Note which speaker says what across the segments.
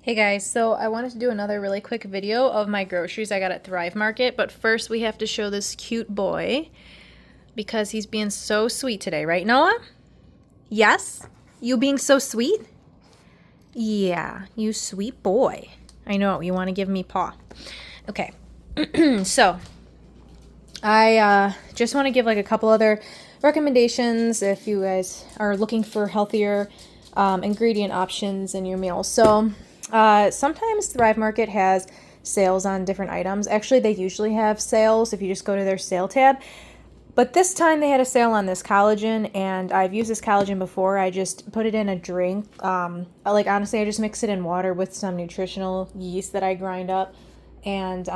Speaker 1: Hey guys, so I wanted to do another really quick video of my groceries I got at Thrive Market, but first we have to show this cute boy because he's being so sweet today, right Noah? Yes? You being so sweet? Yeah, you sweet boy. I know, you want to give me paw. Okay, so I just want to give like a couple other recommendations if you guys are looking for healthier ingredient options in your meals. So sometimes Thrive Market has sales on different items. Actually, they usually have sales if you just go to their sale tab. But this time they had a sale on this collagen, and I've used this collagen before. I just put it in a drink. Like honestly, I just mix it in water with some nutritional yeast that I grind up, and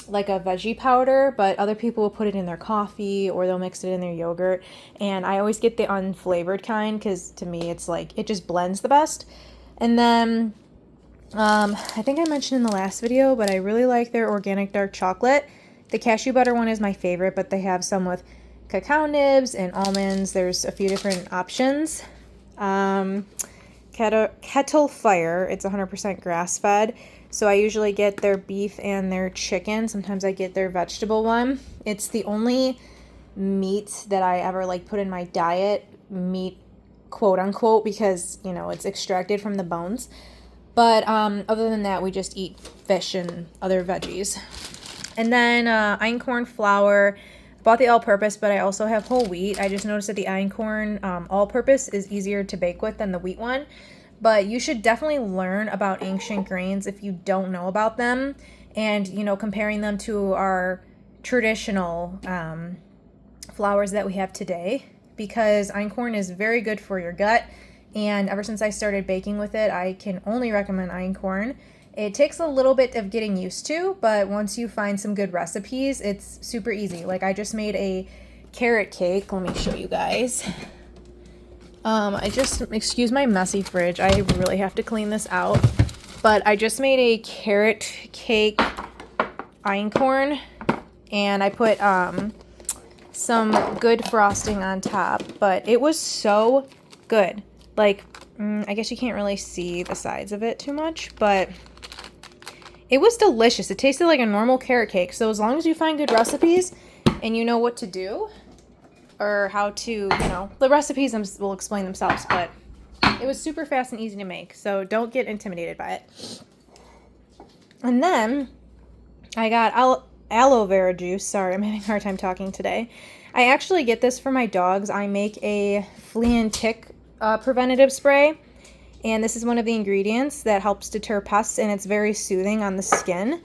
Speaker 1: like a veggie powder. But other people will put it in their coffee or they'll mix it in their yogurt. And I always get the unflavored kind because to me it's like it just blends the best. And then I think I mentioned in the last video, but I really like their organic dark chocolate. The cashew butter one is my favorite, but they have some with cacao nibs and almonds. There's a few different options. Kettle Fire, it's 100% grass fed. So I usually get their beef and their chicken. Sometimes I get their vegetable one. It's the only meat that I ever like put in my diet, meat quote unquote, because you know it's extracted from the bones. But other than that, we just eat fish and other veggies. And then einkorn flour. I bought the all-purpose, but I also have whole wheat. I just noticed that the einkorn all-purpose is easier to bake with than the wheat one. But you should definitely learn about ancient grains if you don't know about them. And, you know, comparing them to our traditional flours that we have today. Because einkorn is very good for your gut. And ever since I started baking with it, I can only recommend einkorn. It takes a little bit of getting used to, but once you find some good recipes, it's super easy. Like I just made a carrot cake. Let me show you guys. Excuse my messy fridge. I really have to clean this out. But I just made a carrot cake einkorn, and I put some good frosting on top, but it was so good. Like, I guess you can't really see the sides of it too much, but it was delicious. It tasted like a normal carrot cake. So as long as you find good recipes and you know what to do or how to, you know, the recipes will explain themselves, but it was super fast and easy to make. So don't get intimidated by it. And then I got aloe vera juice. Sorry, I'm having a hard time talking today. I actually get this for my dogs. I make a flea and tick preventative spray. And this is one of the ingredients that helps deter pests, and it's very soothing on the skin.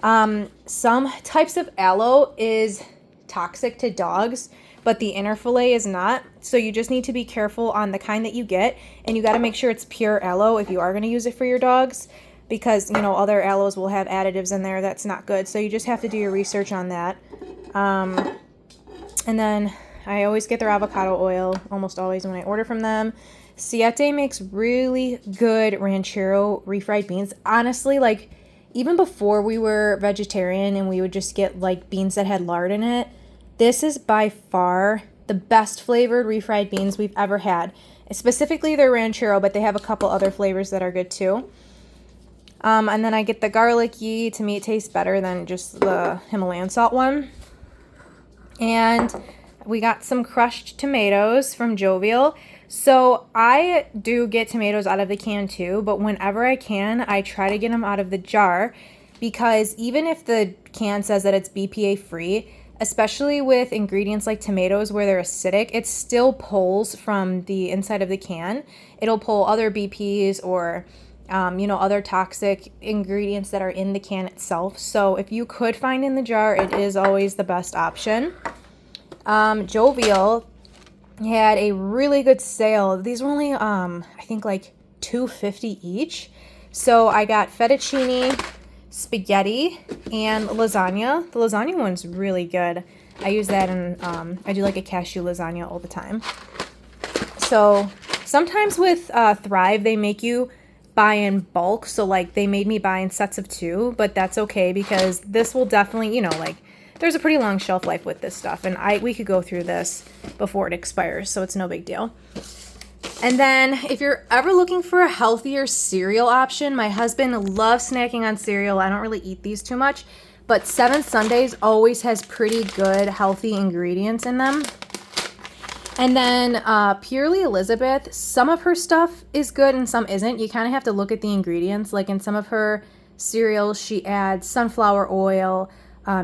Speaker 1: Some types of aloe is toxic to dogs, but the inner fillet is not. So you just need to be careful on the kind that you get, and you got to make sure it's pure aloe if you are going to use it for your dogs, because you know other aloes will have additives in there that's not good. So you just have to do your research on that. And then I always get their avocado oil, almost always when I order from them. Siete makes really good ranchero refried beans. Honestly, like even before we were vegetarian and we would just get like beans that had lard in it, this is by far the best flavored refried beans we've ever had. Specifically their ranchero, but they have a couple other flavors that are good too. And then I get the garlicky. To me, it tastes better than just the Himalayan salt one. And we got some crushed tomatoes from Jovial. So I do get tomatoes out of the can too, but whenever I can, I try to get them out of the jar because even if the can says that it's BPA free, especially with ingredients like tomatoes where they're acidic, it still pulls from the inside of the can. It'll pull other BPs or other toxic ingredients that are in the can itself. So if you could find in the jar, it is always the best option. Jovial had a really good sale. These were only I think like $2.50 each. So I got fettuccine, spaghetti, and lasagna. The lasagna one's really good. I use that in I do like a cashew lasagna all the time. So sometimes with Thrive they make you buy in bulk. So like they made me buy in sets of 2, but that's okay because this will definitely, like there's a pretty long shelf life with this stuff, and we could go through this before it expires, so it's no big deal. And then if you're ever looking for a healthier cereal option, my husband loves snacking on cereal. I don't really eat these too much, but 7 Sundays always has pretty good healthy ingredients in them. And then Purely Elizabeth, some of her stuff is good and some isn't. You kind of have to look at the ingredients. Like in some of her cereals, she adds sunflower oil.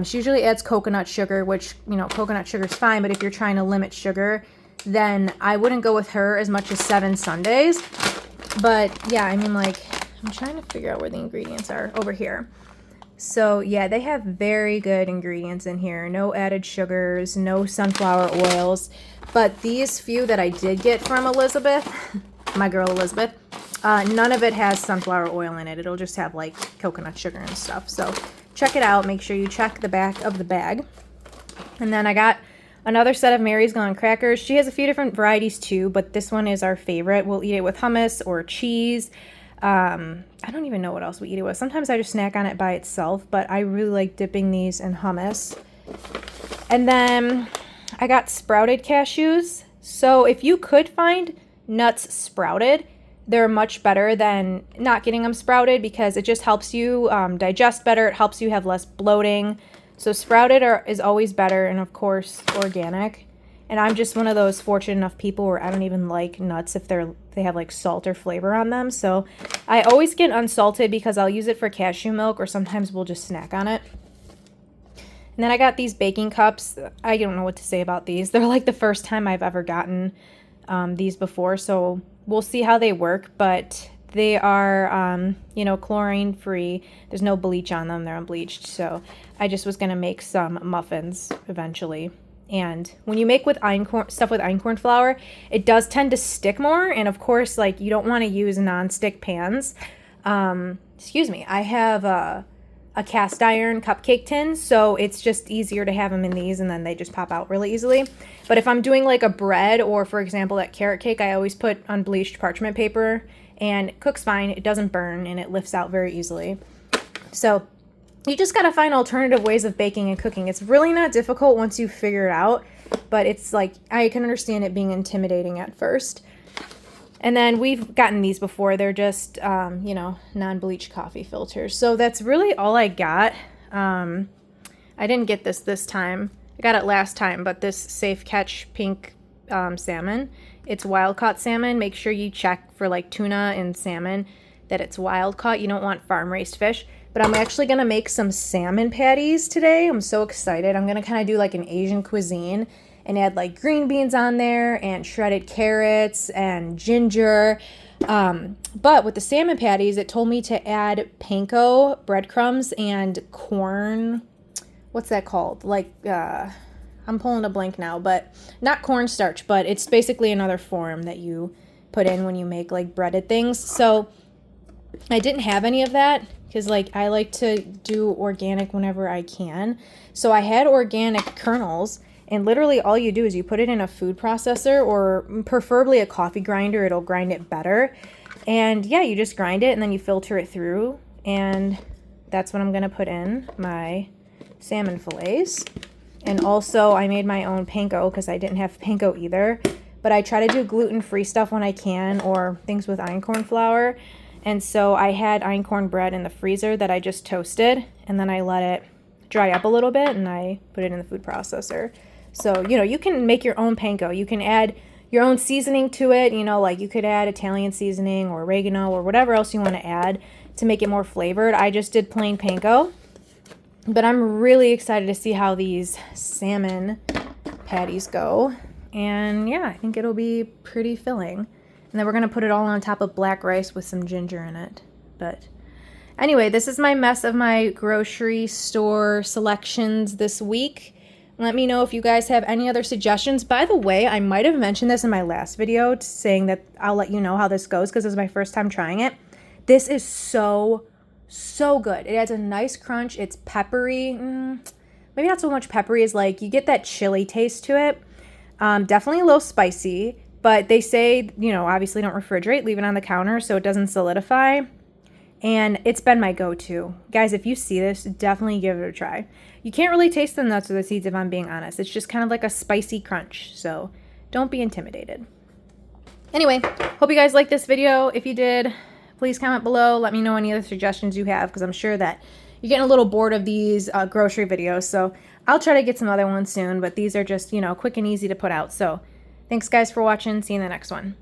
Speaker 1: She usually adds coconut sugar, which, you know, coconut sugar is fine, but if you're trying to limit sugar, then I wouldn't go with her as much as 7 Sundays. But yeah, I mean, like, I'm trying to figure out where the ingredients are over here. So yeah, they have very good ingredients in here. No added sugars, no sunflower oils. But these few that I did get from Elizabeth, my girl Elizabeth, none of it has sunflower oil in it. It'll just have like coconut sugar and stuff. So check it out. Make sure you check the back of the bag. And then I got another set of Mary's Gone crackers. She has a few different varieties too, but this one is our favorite. We'll eat it with hummus or cheese. I don't even know what else we eat it with. Sometimes I just snack on it by itself, but I really like dipping these in hummus. And then I got sprouted cashews. So if you could find nuts sprouted, they're much better than not getting them sprouted because it just helps you digest better. It helps you have less bloating. So sprouted is always better, and of course organic. And I'm just one of those fortunate enough people where I don't even like nuts if they have like salt or flavor on them. So I always get unsalted because I'll use it for cashew milk, or sometimes we'll just snack on it. And then I got these baking cups. I don't know what to say about these. They're like the first time I've ever gotten these before, so we'll see how they work. But they are, you know, chlorine free. There's no bleach on them. They're unbleached. So I just was going to make some muffins eventually. And when you make with stuff with einkorn flour, it does tend to stick more. And of course, like, you don't want to use non-stick pans. Excuse me. I have a cast iron cupcake tin, so it's just easier to have them in these, and then they just pop out really easily. But if I'm doing like a bread, or for example that carrot cake, I always put unbleached parchment paper, and it cooks fine. It doesn't burn, and it lifts out very easily. So you just got to find alternative ways of baking and cooking. It's really not difficult once you figure it out, but it's like, I can understand it being intimidating at first. And then we've gotten these before. They're just, you know, non-bleach coffee filters. So that's really all I got. I didn't get this time. I got it last time, but this Safe Catch pink salmon, it's wild caught salmon. Make sure you check for like tuna and salmon that it's wild caught. You don't want farm raised fish. But I'm actually going to make some salmon patties today. I'm so excited. I'm going to kind of do like an Asian cuisine and add like green beans on there and shredded carrots and ginger. But with the salmon patties, it told me to add panko breadcrumbs and corn. What's that called? Like, I'm pulling a blank now, but not cornstarch, but it's basically another form that you put in when you make like breaded things. So I didn't have any of that because like I like to do organic whenever I can. So I had organic kernels, and literally all you do is you put it in a food processor, or preferably a coffee grinder. It'll grind it better. And yeah, you just grind it and then you filter it through, and that's what I'm going to put in my salmon fillets. And also I made my own panko because I didn't have panko either. But I try to do gluten-free stuff when I can, or things with einkorn flour. And so I had einkorn bread in the freezer that I just toasted, and then I let it dry up a little bit, and I put it in the food processor. So, you know, you can make your own panko. You can add your own seasoning to it. You know, like you could add Italian seasoning or oregano or whatever else you want to add to make it more flavored. I just did plain panko. But I'm really excited to see how these salmon patties go. And yeah, I think it'll be pretty filling. And then we're going to put it all on top of black rice with some ginger in it. But anyway, this is my mess of my grocery store selections this week. Let me know if you guys have any other suggestions. By the way, I might have mentioned this in my last video, saying that I'll let you know how this goes because this is my first time trying it. This is so good. It adds a nice crunch. It's peppery. Maybe not so much peppery as like you get that chili taste to it. Definitely a little spicy. But they say, you know, obviously don't refrigerate, leave it on the counter so it doesn't solidify. And it's been my go-to. Guys, if you see this, definitely give it a try. You can't really taste the nuts or the seeds if I'm being honest. It's just kind of like a spicy crunch. So don't be intimidated. Anyway, hope you guys liked this video. If you did, please comment below. Let me know any other suggestions you have, because I'm sure that you're getting a little bored of these grocery videos. So I'll try to get some other ones soon, but these are just, you know, quick and easy to put out. So thanks guys for watching. See you in the next one.